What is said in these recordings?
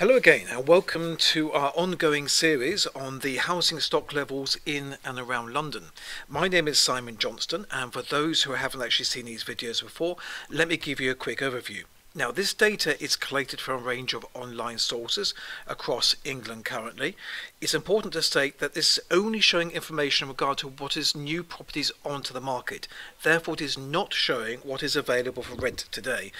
Hello again and welcome to our ongoing series on the housing stock levels in and around London. My name is Simon Johnston, and for those who haven't actually seen these videos before, let me give you a quick overview. Now, this data is collated from a range of online sources across England currently. It's important to state that this is only showing information in regard to what is new properties onto the market. Therefore, it is not showing what is available for rent today.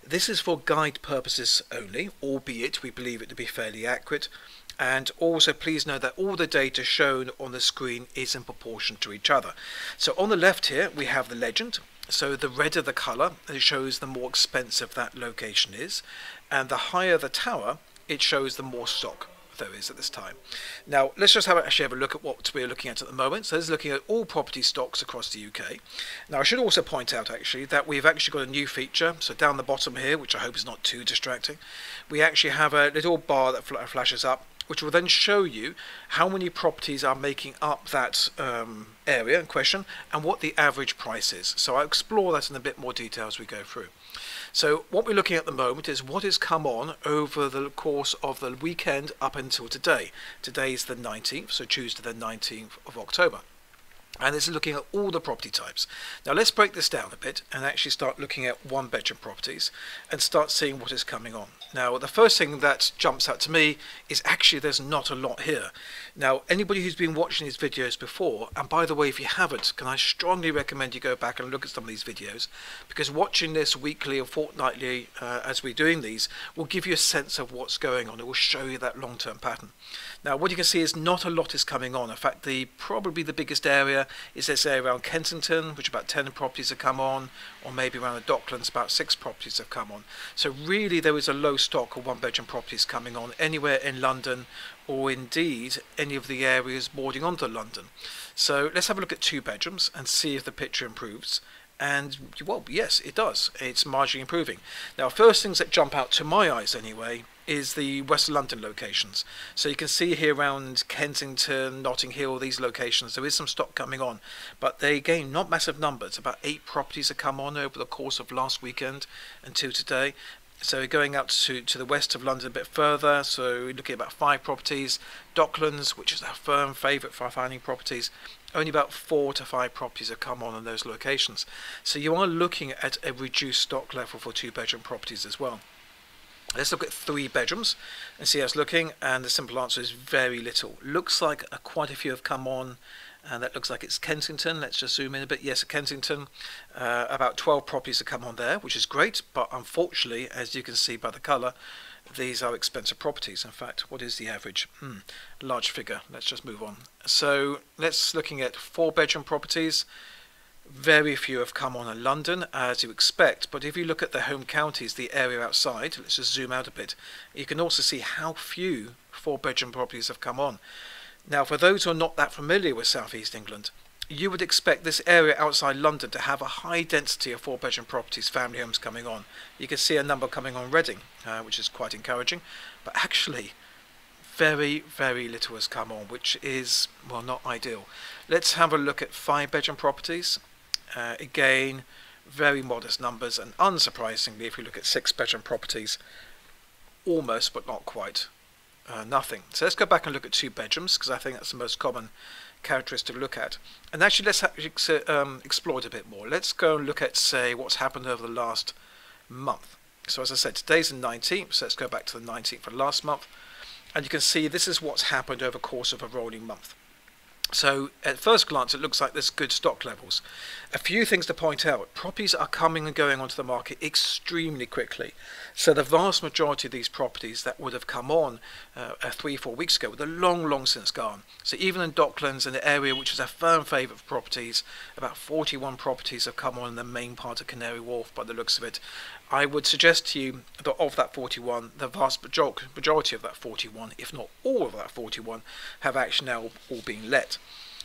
This is for guide purposes only, albeit we believe it to be fairly accurate. And also please note that all the data shown on the screen is in proportion to each other. So on the left here we have the legend. So the redder the colour, it shows the more expensive that location is, and the higher the tower, it shows the more stock there is at this time. Now let's just actually have a look at what we're looking at the moment. So this is looking at all property stocks across the UK. Now I should also point out actually that we've actually got a new feature. So down the bottom here, which I hope is not too distracting, we actually have a little bar that flashes up, which will then show you how many properties are making up that area in question and what the average price is. So I'll explore that in a bit more detail as we go through. So what we're looking at the moment is what has come on over the course of the weekend up until today. Today is the 19th, so Tuesday the 19th of October. And this is looking at all the property types. Now let's break this down a bit and actually start looking at one bedroom properties and start seeing what is coming on. Now the first thing that jumps out to me is actually there's not a lot here. Now anybody who's been watching these videos before, and by the way if you haven't, can I strongly recommend you go back and look at some of these videos, because watching this weekly or fortnightly as we're doing these will give you a sense of what's going on. It will show you that long-term pattern. Now what you can see is not a lot is coming on. In fact, probably the biggest area is this area around Kensington, which about 10 properties have come on, or maybe around the Docklands about 6 properties have come on. So really there is a low stock of one bedroom properties coming on anywhere in London, or indeed any of the areas bordering onto London. So let's have a look at 2 bedrooms and see if the picture improves. And well, yes, it does. It's marginally improving. Now first things that jump out to my eyes anyway is the West London locations. So you can see here around Kensington, Notting Hill, these locations, there is some stock coming on, but they again not massive numbers. About 8 properties have come on over the course of last weekend until today. So going out to the west of London a bit further, so we're looking at about 5 properties. Docklands, which is our firm favourite for finding properties, only about 4 to 5 properties have come on in those locations. So you are looking at a reduced stock level for 2 bedroom properties as well. Let's look at 3 bedrooms and see how it's looking, and the simple answer is very little. Looks like quite a few have come on, and that looks like it's Kensington. Let's just zoom in a bit. Yes, Kensington, about 12 properties have come on there, which is great, but unfortunately, as you can see by the colour, these are expensive properties. In fact, what is the average? Large figure. Let's just move on. So let's looking at 4 bedroom properties. Very few have come on in London, as you expect, but if you look at the home counties, the area outside, let's just zoom out a bit, you can also see how few 4 bedroom properties have come on. Now for those who are not that familiar with South East England, you would expect this area outside London to have a high density of 4 bedroom properties, family homes coming on. You can see a number coming on Reading, which is quite encouraging, but actually very, very little has come on, which is, well, not ideal. Let's have a look at 5 bedroom properties. Again, very modest numbers, and unsurprisingly, if we look at 6 bedroom properties, almost but not quite nothing. So let's go back and look at 2 bedrooms, because I think that's the most common characteristic to look at. And actually let's explore it a bit more. Let's go and look at, say, what's happened over the last month. So as I said, today's the 19th, so let's go back to the 19th of last month, and you can see this is what's happened over the course of a rolling month. So at first glance it looks like there's good stock levels. A few things to point out: properties are coming and going onto the market extremely quickly. So the vast majority of these properties that would have come on 3-4 weeks ago were long since gone. So even in Docklands, in the area which is a firm favourite for properties, about 41 properties have come on in the main part of Canary Wharf by the looks of it. I would suggest to you that of that 41, the vast majority of that 41, if not all of that 41, have actually now all been let.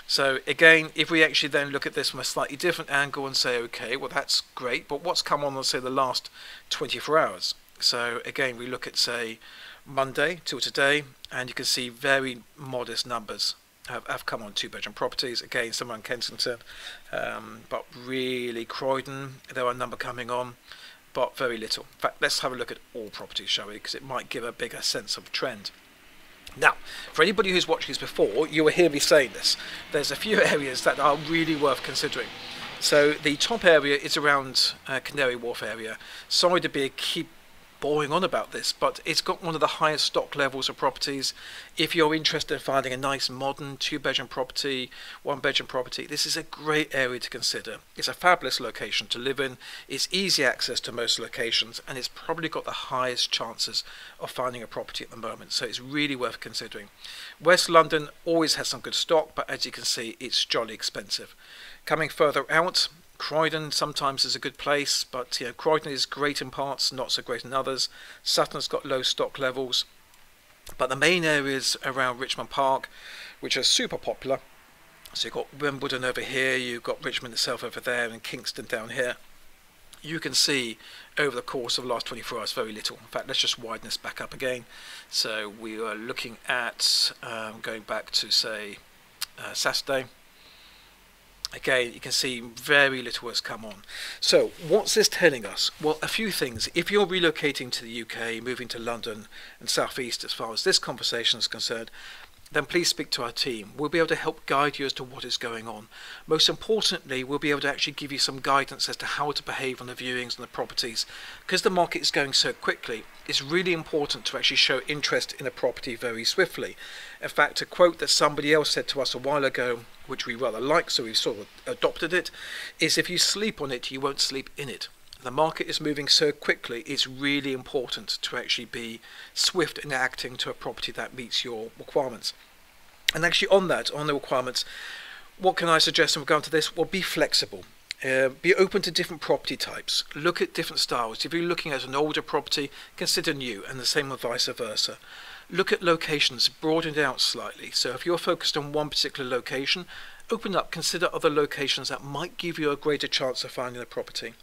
So again, if we actually then look at this from a slightly different angle and say, okay, well that's great, but what's come on, let's say, the last 24 hours? So again, we look at, say, Monday till today, and you can see very modest numbers have come on 2 bedroom properties. Again, some on Kensington, but really Croydon, there are a number coming on. but very little. In fact, let's have a look at all properties, shall we, because it might give a bigger sense of trend. Now, for anybody who's watched these before, you will hear me saying this. There's a few areas that are really worth considering. So the top area is around Canary Wharf area. Sorry to keep boring on about this, but it's got one of the highest stock levels of properties. If you're interested in finding a nice modern 2-bedroom property, 1-bedroom property, this is a great area to consider. It's a fabulous location to live in, it's easy access to most locations, and it's probably got the highest chances of finding a property at the moment, so it's really worth considering. West London always has some good stock, but as you can see, it's jolly expensive. Coming further out, Croydon sometimes is a good place, but Croydon is great in parts, not so great in others. Sutton's got low stock levels, but the main areas around Richmond Park, which are super popular. So you've got Wimbledon over here, you've got Richmond itself over there, and Kingston down here. You can see over the course of the last 24 hours very little. In fact, let's just widen this back up again. So we are looking at going back to, say, Saturday. Again, you can see very little has come on. So what's this telling us? Well, a few things. If you're relocating to the UK, moving to London and South East as far as this conversation is concerned, then please speak to our team. We'll be able to help guide you as to what is going on. Most importantly, we'll be able to actually give you some guidance as to how to behave on the viewings and the properties. Because the market is going so quickly, it's really important to actually show interest in a property very swiftly. In fact, a quote that somebody else said to us a while ago, which we rather like, so we've sort of adopted it, is if you sleep on it, you won't sleep in it. The market is moving so quickly, it's really important to actually be swift in acting to a property that meets your requirements. And actually on the requirements, what can I suggest in regard to this? Well, be flexible. Be open to different property types. Look at different styles. If you're looking at an older property, consider new, and the same with vice versa. Look at locations, broaden it out slightly. So if you're focused on one particular location, open up, consider other locations that might give you a greater chance of finding a property.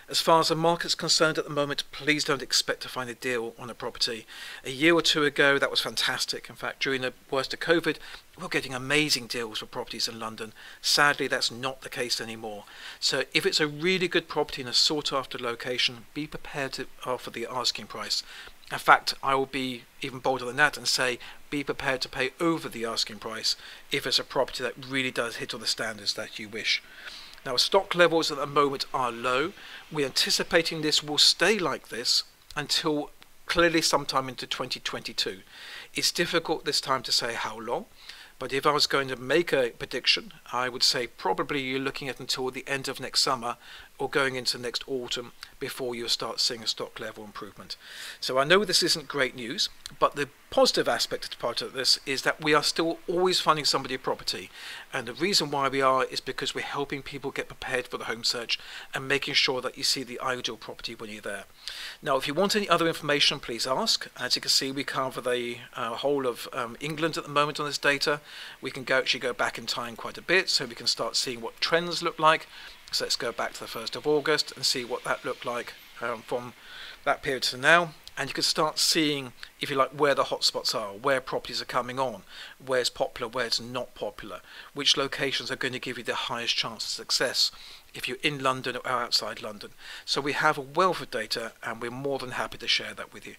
As far as the market's concerned at the moment, please don't expect to find a deal on a property. A year or two ago, that was fantastic. In fact, during the worst of COVID, we were getting amazing deals for properties in London. Sadly, that's not the case anymore. So if it's a really good property in a sought-after location, be prepared to offer the asking price. In fact, I will be even bolder than that and say, be prepared to pay over the asking price if it's a property that really does hit all the standards that you wish. Now, stock levels at the moment are low. We're anticipating this will stay like this until clearly sometime into 2022. It's difficult this time to say how long, but if I was going to make a prediction, I would say probably you're looking at until the end of next summer or going into next autumn before you start seeing a stock level improvement. So I know this isn't great news, but the positive aspect of part of this is that we are still always finding somebody a property, and the reason why we are is because we're helping people get prepared for the home search and making sure that you see the ideal property when you're there. Now, if you want any other information, please ask. As you can see, we cover the whole of England at the moment on this data. We can actually go back in time quite a bit, so we can start seeing what trends look like. So let's go back to the 1st of August and see what that looked like from that period to now. And you can start seeing, if you like, where the hotspots are, where properties are coming on, where's popular, where's not popular, which locations are going to give you the highest chance of success if you're in London or outside London. So we have a wealth of data, and we're more than happy to share that with you.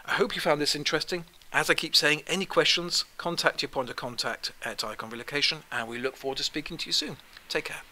I hope you found this interesting. As I keep saying, any questions, contact your point of contact at Icon Relocation, and we look forward to speaking to you soon. Take care.